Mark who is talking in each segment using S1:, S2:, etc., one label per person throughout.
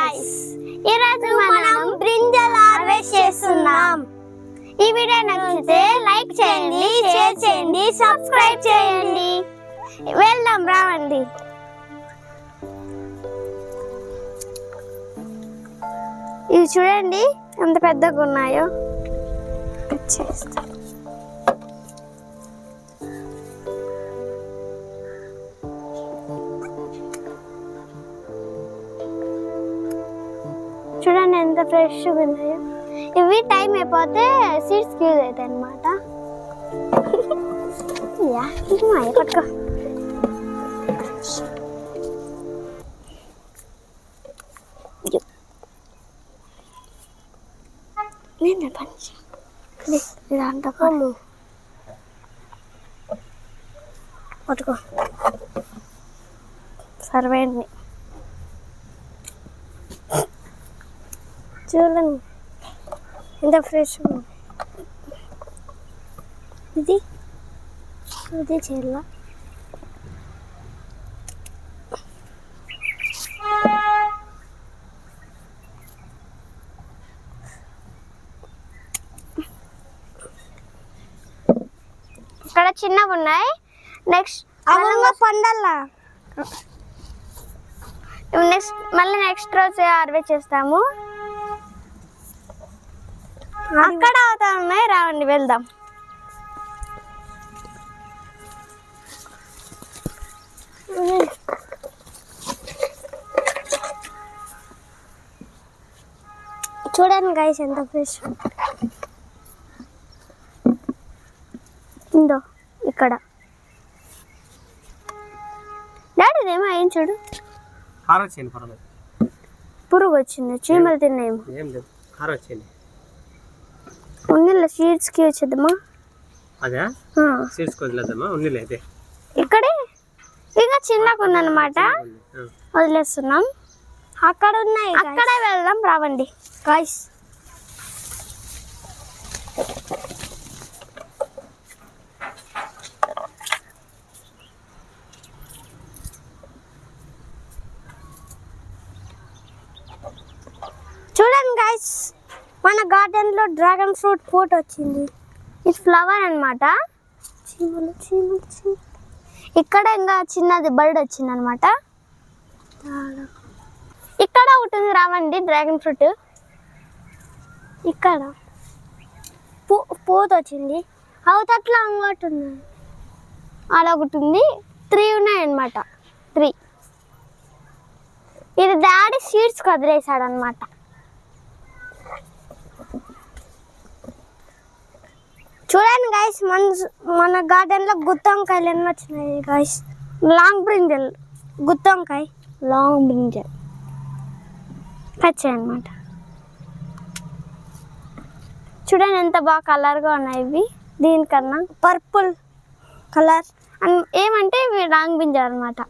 S1: Guys, ఈరోజు మనం brinjal harvest చేస్తున్నాం. ఈ వీడియో నచ్చితే లైక్ చేయండి, షేర్ చేయండి, సబ్స్క్రైబ్ చేయండి. వెళ్దాం రావండి. ఇవి చూడండి ఎంత పెద్దగా ఉన్నాయో. చేస్తా చూడండి ఎంత ఫ్రెష్గా ఉన్నాయో. ఇవి టైం అయిపోతే సీడ్స్ యూజ్ అవుతాయి అన్నమాట. పట్టుకో. నేను పట్టుకో. సర్వేండి చూడండి ఎంత ఫ్రెష్ ఇది చేయాల. ఇక్కడ చిన్నగా ఉన్నాయి. నెక్స్ట్ పండాలా. నెక్స్ట్ రోజు హార్వెస్ట్ చేస్తాము. అక్కడ అవుతా ఉన్నాయి. రావండి వెళ్దాం. చూడండి గైస్ ఎంత ఫ్రెష్ ఉందో. ఇక్కడ డాడీ ఏమో అయింది చూడు. పురుగు వచ్చింది, చీమలు తిన్నాయేమో. ఉన్నిళ్ళ సీడ్స్కి వచ్చేద్దామా?
S2: అదే సీడ్స్కి వదిలేద్దామా? ఉన్నిళ్ళ అయితే
S1: ఇక్కడే ఇంకా చిన్నగా ఉందన్నమాట. వదిలేస్తున్నాం. అక్కడ ఉన్నాయి, అక్కడే వెళ్దాం రావండి గాయ్స్. చూడండి గాయ్స్, మన గార్డెన్ లో డ్రాగన్ ఫ్రూట్ ఫ్రూట్ వచ్చింది. ఇది ఫ్లవర్ అన్నమాట. చీమలు చీమలు చీమలు. ఇక్కడ ఇంకా చిన్నది బర్డ్ వచ్చింది అనమాట. ఇక్కడ ఉంటుంది రావండి డ్రాగన్ ఫ్రూట్. ఇక్కడ పూత వచ్చింది. అవతట్లో ఇంకోటి ఉంది, అలా ఒకటి ఉంది. 3 ఉన్నాయి అన్నమాట. 3 ఇది డాడీ సీడ్స్ వదిలేసాడు అనమాట. చూడండి గైస్, మన గార్డెన్ లో గుత్తొంకాయలు ఎన్ని వచ్చినాయి గైస్. లాంగ్ బ్రింజల్, గుత్తొంకాయ లాంగ్ బ్రింజల్ వచ్చాయి అన్నమాట. చూడండి ఎంత బాగా కలర్గా ఉన్నాయి ఇవి. దీనికన్నా పర్పుల్ కలర్ ఏమంటే ఇవి లాంగ్ బ్రింజల్ అన్నమాట.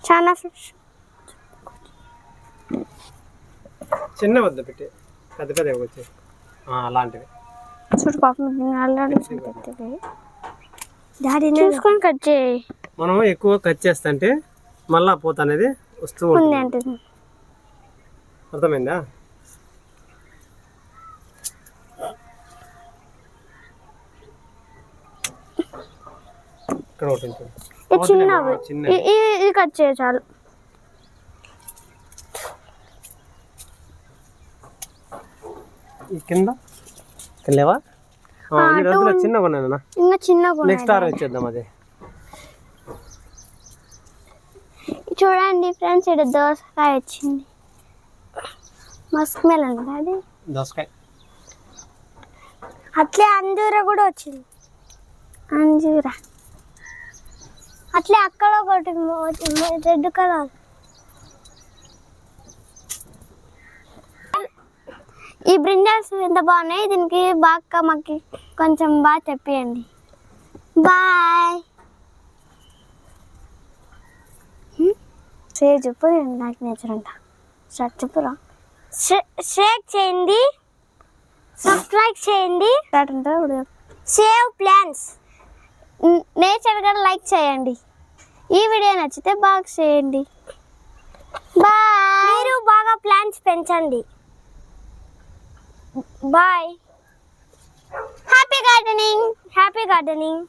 S1: చాలా ఫ్రెష్.
S2: చిన్న వద్ద పెట్టి పెద్ద పెద్ద వచ్చాయి అలాంటివి.
S1: చూడు పాపం డాడీ చూసుకొని కట్ చేయి.
S2: మనం ఎక్కువ కట్ చేస్తుంటే మళ్ళా పూత అనేది వస్తూ ఉంటుంది. అర్థమైందా? ఇక్కడ ఒకటి
S1: చిన్నవి ఇది కట్ చేయ చాలు.
S2: కింద లేవా? చిన్నగా ఉన్నాయన్నా.
S1: ఇంకా చిన్నగా
S2: నెక్స్ట్ ఆర్ వచ్చేద్దాం. అదే
S1: చూడండి ఫ్రెండ్స్, ఇక్కడ దోసకాయ వచ్చింది. మస్క్ మెలన్ అది
S2: దోసకాయ.
S1: అట్లే అంజూర కూడా వచ్చింది. అంజూర అట్లే అక్కడ ఒకటి రెడ్ కలర్. ఈ బ్రింజల్స్ ఎంత బాగున్నాయి. దీనికి బాగా మాకు కొంచెం బాగా చెప్పండి. బాయ్. చెప్పు, నాకు నేర్చుంట. చెప్పురా. షేర్ చేయండి, సబ్స్క్రైబ్ చేయండి, సేవ్ ప్లాన్స్. నేచర్ కూడా లైక్ చేయండి. ఈ వీడియో నచ్చితే బాగా చేయండి. బాయ్. మీరు బాగా ప్లాంట్స్ పెంచండి. Bye. Happy gardening. Happy gardening.